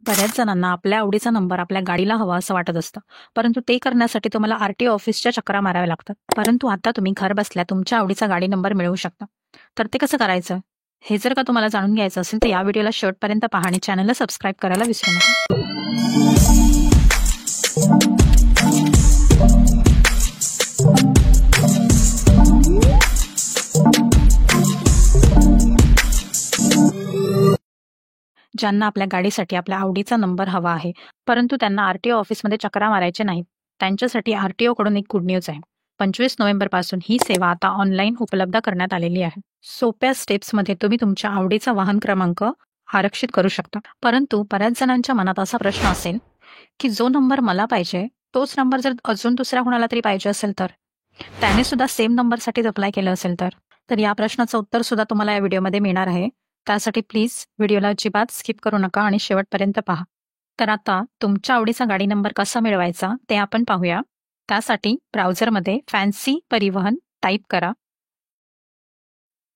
बऱ्याच जणांना आपल्या आवडीचा नंबर आपल्या गाडीला हवा असं वाटत असतं, परंतु ते करण्यासाठी तुम्हाला आरटीओ ऑफिसच्या चक्रा माराव्या लागतात. परंतु आता तुम्ही घर बसल्या तुमच्या आवडीचा गाडी नंबर मिळवू शकता. तर ते कसं करायचं? हे जर का तुम्हाला जाणून घ्यायचं असेल तर या व्हिडिओला शेवटपर्यंत पहा आणि चॅनलला सबस्क्राईब करायला विसरू नका. ज्यांना आपल्या गाडीसाठी आपल्या आवडीचा नंबर हवा आहे, परंतु त्यांना आरटीओ ऑफिसमध्ये चक्रा मारायचे नाहीत, त्यांच्यासाठी आरटीओ कडून एक गुड न्यूज आहे. 25 नोव्हेंबरपासून ही सेवा आता ऑनलाईन उपलब्ध करण्यात आलेली आहे. सोप्या स्टेप्समध्ये तुम्ही तुमच्या आवडीचा वाहन क्रमांक आरक्षित करू शकता. परंतु बऱ्याच जणांच्या मनात असा प्रश्न असेल की जो नंबर मला पाहिजे तोच नंबर जर अजून दुसऱ्या कोणाला तरी पाहिजे असेल तर त्याने सुद्धा सेम नंबरसाठीच अप्लाय केलं असेल तर या प्रश्नाचं उत्तर सुद्धा तुम्हाला या व्हिडिओमध्ये मिळणार आहे. त्यासाठी प्लीज व्हिडिओला अजिबात स्किप करू नका आणि शेवटपर्यंत पहा. तर आता तुमच्या आवडीचा गाडी नंबर कसा मिळवायचा ते आपण पाहूया. त्यासाठी ब्राउझरमध्ये फॅन्सी परिवहन टाईप करा.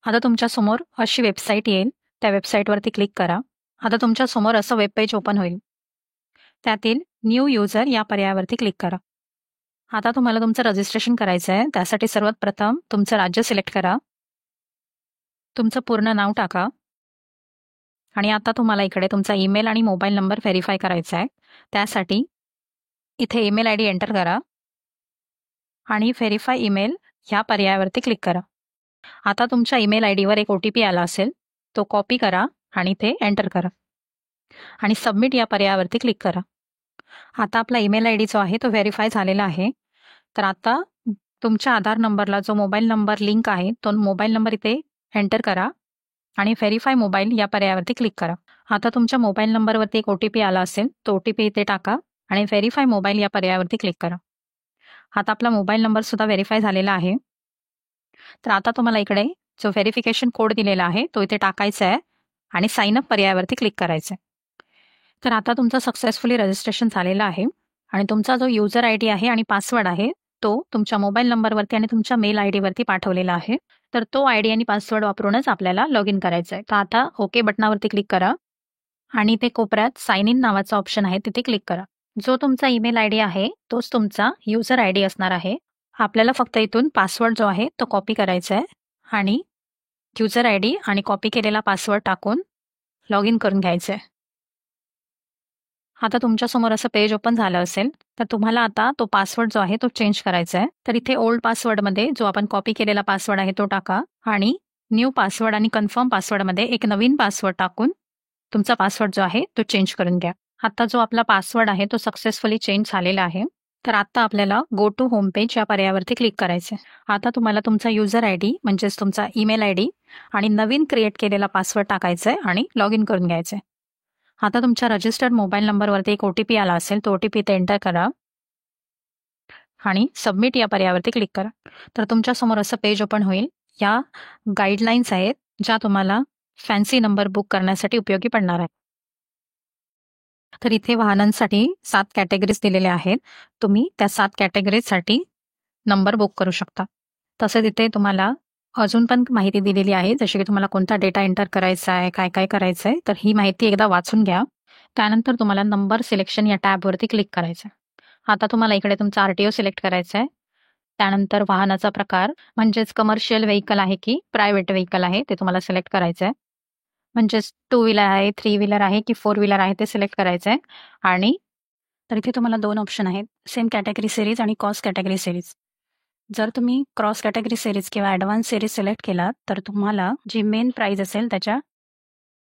आता तुमच्या समोर अशी वेबसाईट येईल, त्या वेबसाईटवरती क्लिक करा. आता तुमच्या समोर असं वेब पेज ओपन होईल. त्यातील न्यू युजर या पर्यायावरती क्लिक करा. आता तुम्हाला तुमचं रजिस्ट्रेशन करायचं आहे. त्यासाठी सर्वात प्रथम तुमचं राज्य सिलेक्ट करा, तुमचं पूर्ण नाव टाका आणि आता तुम्हाला इकडे तुमचा ईमेल आणि मोबाईल नंबर व्हेरीफाय करायचा आहे. त्यासाठी इथे ईमेल आय डी एंटर करा आणि व्हेरीफाय ईमेल ह्या पर्यायावरती क्लिक करा. आता तुमच्या ईमेल आय डीवर एक OTP आला असेल, तो कॉपी करा आणि इथे एंटर करा आणि सबमिट या पर्यायावरती क्लिक करा. आता आपला ईमेल आय डी जो आहे तो व्हेरीफाय झालेला आहे. तर आता तुमच्या आधार नंबरला जो मोबाईल नंबर लिंक आहे तो मोबाईल नंबर इथे एंटर करा आणि व्हेरीफाय मोबाईल या पर्यायावरती क्लिक करा. आता तुमच्या मोबाईल नंबरवरती एक OTP आला असेल, तो OTP इथे टाका आणि व्हेरीफाय मोबाईल या पर्यायावरती क्लिक करा. आता आपला मोबाईल नंबर सुद्धा व्हेरीफाय झालेला आहे. तर आता तुम्हाला इकडे जो व्हेरिफिकेशन कोड दिलेला आहे तो इथे टाकायचा आहे आणि साइन अप पर्यायावरती क्लिक करायचं आहे. तर आता तुमचं सक्सेसफुली रजिस्ट्रेशन झालेलं आहे आणि तुमचा जो युजर आय डी आहे आणि पासवर्ड आहे तो तुमच्या मोबाईल नंबरवरती आणि तुमच्या मेल आय डीवरती पाठवलेला आहे. तर तो आय डी आणि पासवर्ड वापरूनच आपल्याला लॉग इन करायचं आहे. तर आता ओके बटनावरती क्लिक करा आणि ते कोपऱ्यात साइन इन नावाचा ऑप्शन आहे, तिथे क्लिक करा. जो तुमचा ईमेल आय डी आहे तोच तुमचा युजर आय डी असणार आहे. आपल्याला फक्त इथून पासवर्ड जो आहे तो कॉपी करायचा आहे आणि युजर आय डी आणि कॉपी केलेला पासवर्ड टाकून लॉग इन करून घ्यायचं आहे. आता तुमच्यासमोर असं पेज ओपन झालं असेल तर तुम्हाला आता तो पासवर्ड जो आहे तो चेंज करायचा आहे. तर इथे ओल्ड पासवर्डमध्ये जो आपण कॉपी केलेला पासवर्ड आहे तो टाका आणि न्यू पासवर्ड आणि कन्फर्म पासवर्डमध्ये एक नवीन पासवर्ड टाकून तुमचा पासवर्ड जो आहे तो चेंज करून घ्या. आता जो आपला पासवर्ड आहे तो सक्सेसफुली चेंज झालेला आहे. तर आता आपल्याला गो टू होम पेज या पर्यायावरती क्लिक करायचं आहे. आता तुम्हाला तुमचा युजर आय डी म्हणजेच तुमचा ईमेल आय डी आणि नवीन क्रिएट केलेला पासवर्ड टाकायचा आहे आणि लॉग इन करून घ्यायचं आहे. आता तुमच्या रजिस्टर्ड मोबाईल नंबरवरती एक OTP आला असेल, तो OTP इथे एंटर करा आणि सबमिट या पर्यायावरती क्लिक करा. तर तुमच्यासमोर असं पेज ओपन होईल. या गाईडलाईन्स आहेत ज्या तुम्हाला फॅन्सी नंबर बुक करण्यासाठी उपयोगी पडणार आहेत. तर इथे वाहनांसाठी 7 कॅटेगरीज दिलेल्या आहेत. तुम्ही त्या 7 कॅटेगरीजसाठी नंबर बुक करू शकता. तसेच इथे तुम्हाला अजून पण माहिती दिलेली आहे, जशी की तुम्हाला कोणता डेटा एंटर करायचा आहे, काय काय करायचं आहे. तर ही माहिती एकदा वाचून घ्या. त्यानंतर तुम्हाला नंबर सिलेक्शन या टॅबवरती क्लिक करायचं आहे. आता तुम्हाला इकडे तुमचा आरटीओ सिलेक्ट करायचा आहे. त्यानंतर वाहनाचा प्रकार म्हणजेच कमर्शियल व्हेकल आहे की प्रायव्हेट व्हेकल आहे ते तुम्हाला सिलेक्ट करायचं आहे. म्हणजेच 2 व्हीलर आहे, 3 व्हीलर आहे की 4 व्हीलर आहे ते सिलेक्ट करायचं आहे. आणि तर इथे तुम्हाला 2 ऑप्शन आहेत, सेम कॅटेगरी सिरीज आणि कॉस्ट कॅटेगरी सिरीज. जर तुम्ही क्रॉस कॅटेगरी सिरीज किंवा ॲडव्हान्स सिरीज सिलेक्ट केलात तर तुम्हाला जी मेन प्राईज असेल त्याच्या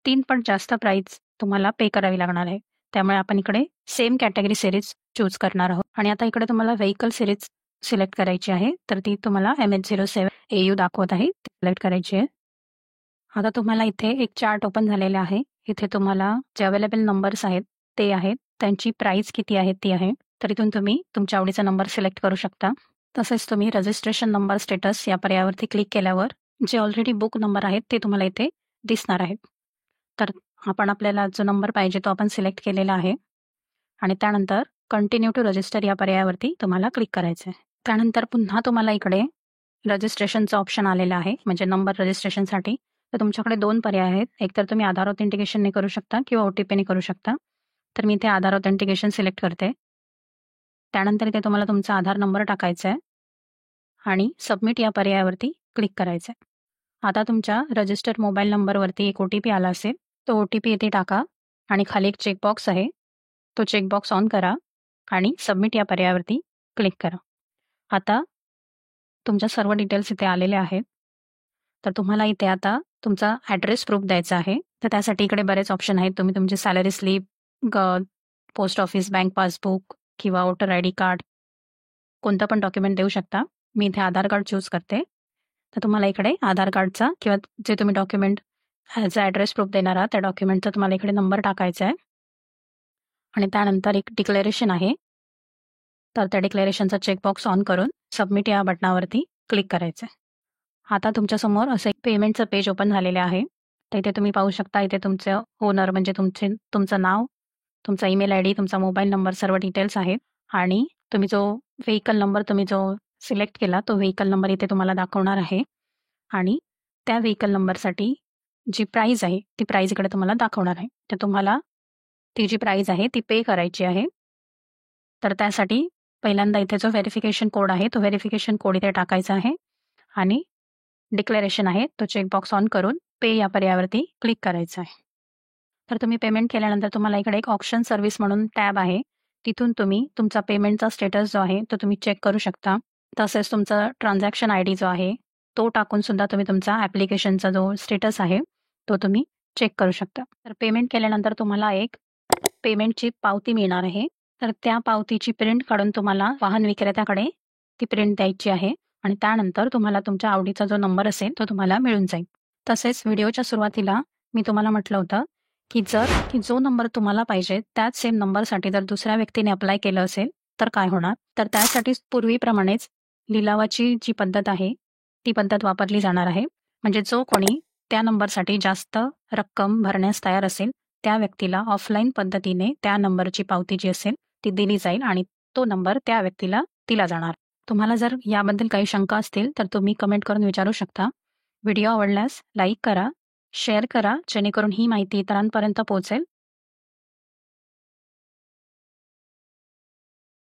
3 पट जास्त प्राईज तुम्हाला पे करावी लागणार आहे. त्यामुळे आपण इकडे सेम कॅटेगरी सिरीज चूज करणार आहोत. आणि आता इकडे तुम्हाला व्हेकल सिरीज सिलेक्ट करायची आहे. तर ती तुम्हाला MH07 AU दाखवत आहे, ती सिलेक्ट करायची आहे. आता तुम्हाला इथे एक चार्ट ओपन झालेला आहे. इथे तुम्हाला जे अवेलेबल नंबर्स आहेत ते आहेत, त्यांची प्राईस किती आहे ती आहे. तर इथून तुम्ही तुमच्या आवडीचा नंबर सिलेक्ट करू शकता. तसेच तुम्ही रजिस्ट्रेशन नंबर स्टेटस या पर्यायावरती क्लिक केल्यावर जे ऑलरेडी बुक नंबर आहेत ते तुम्हाला इथे दिसणार आहेत. तर आपण आपल्याला जो नंबर पाहिजे तो आपण सिलेक्ट केलेला आहे आणि त्यानंतर कंटिन्यू टू रजिस्टर या पर्यायावरती तुम्हाला क्लिक करायचं आहे. त्यानंतर पुन्हा तुम्हाला इकडे रजिस्ट्रेशनचा ऑप्शन आलेला आहे, म्हणजे नंबर रजिस्ट्रेशनसाठी. तर तुमच्याकडे 2 पर्याय आहेत. एक तर तुम्ही आधार ऑथेंटिकेशनने करू शकता किंवा OTPने करू शकता. तर मी इथे आधार ऑथेंटिकेशन सिलेक्ट करते. त्यानंतर इथे तुम्हाला तुमचा आधार नंबर टाकायचा आहे आणि सबमिट या पर्यायावरती क्लिक करायचं आहे. आता तुमच्या रजिस्टर्ड मोबाईल नंबरवरती एक OTP आला असेल. तो OTP इथे टाका आणि खाली एक चेकबॉक्स आहे. तो चेकबॉक्स ऑन करा आणि सबमिट या पर्यायावरती क्लिक करा. आता तुमच्या सर्व डिटेल्स इथे आलेले आहेत. तर तुम्हाला इथे आता तुमचा ॲड्रेस प्रूफ द्यायचा आहे. तर त्यासाठी इकडे बरेच ऑप्शन आहेत. तुम्ही तुमची salary slip, post office, bank passbook किंवा वोटर ID कार्ड कोणतं पण डॉक्युमेंट देऊ शकता. मी इथे आधार कार्ड चूज करते. तर तुम्हाला इकडे आधार कार्डचा किंवा जे तुम्ही document as a address proof देणार आहात त्या डॉक्युमेंटचा तुम्हाला इकडे नंबर टाकायचा आहे आणि त्यानंतर एक डिक्लेरेशन आहे. तर त्या डिक्लेरेशनचा चेकबॉक्स ऑन करून सबमिट या बटनावरती क्लिक करायचं आहे. आता तुमच्यासमोर असं एक पेमेंटचं पेज ओपन झालेलं आहे. तर इथे तुम्ही पाहू शकता इथे तुमचं ओनर म्हणजे तुमचं नाव, तुमचा ईमेल ID, तुमचा मोबाईल नंबर सर्व डिटेल्स आहेत आणि तुम्ही जो व्हेइकल नंबर सिलेक्ट केला तो व्हेइकल नंबर इथे तुम्हाला दाखवणार आहे आणि त्या व्हेइकल नंबरसाठी जी प्राईज आहे ती प्राईज इकडे तुम्हाला दाखवणार आहे. तर तुम्हाला ती जी प्राईज आहे ती पे करायची आहे. तर त्यासाठी पहिल्यांदा इथे जो व्हेरिफिकेशन कोड आहे तो व्हेरिफिकेशन कोड इथे टाकायचा आहे आणि डिक्लेरेशन आहे तो चेकबॉक्स ऑन करून पे या पर्यायावरती क्लिक करायचं आहे. तर तुम्ही पेमेंट केल्यानंतर तुम्हाला इकडे एक ऑप्शन सर्व्हिस म्हणून टॅब आहे. तिथून तुम्ही तुमचा पेमेंटचा स्टेटस जो आहे तो तुम्ही चेक करू शकता. तसेच तुमचा ट्रान्झॅक्शन ID जो आहे तो टाकून सुद्धा तुम्ही तुमचा ॲप्लिकेशनचा जो स्टेटस आहे तो तुम्ही चेक करू शकता. तर पेमेंट केल्यानंतर तुम्हाला एक पेमेंटची पावती मिळणार आहे. तर त्या पावतीची प्रिंट काढून तुम्हाला वाहन विक्रेत्याकडे ती प्रिंट द्यायची आहे आणि त्यानंतर तुम्हाला तुमच्या आवडीचा जो नंबर असेल तो तुम्हाला मिळून जाईल. तसेच व्हिडिओच्या सुरुवातीला मी तुम्हाला म्हटलं होतं की जो नंबर तुम्हाला पाहिजे त्याच सेम नंबरसाठी जर दुसऱ्या व्यक्तीने अप्लाय केलं असेल तर काय होणार? तर त्यासाठी पूर्वीप्रमाणेच लिलावाची जी पद्धत आहे ती पद्धत वापरली जाणार आहे. म्हणजे जो कोणी त्या नंबरसाठी जास्त रक्कम भरण्यास तयार असेल त्या व्यक्तीला ऑफलाईन पद्धतीने त्या नंबरची पावती जी असेल ती दिली जाईल आणि तो नंबर त्या व्यक्तीला दिला जाणार. तुम्हाला जर याबद्दल काही शंका असतील तर तुम्ही कमेंट करून विचारू शकता. व्हिडिओ आवडल्यास लाईक करा, शेअर करा जेणेकरून ही माहिती इतरांपर्यंत पोहोचेल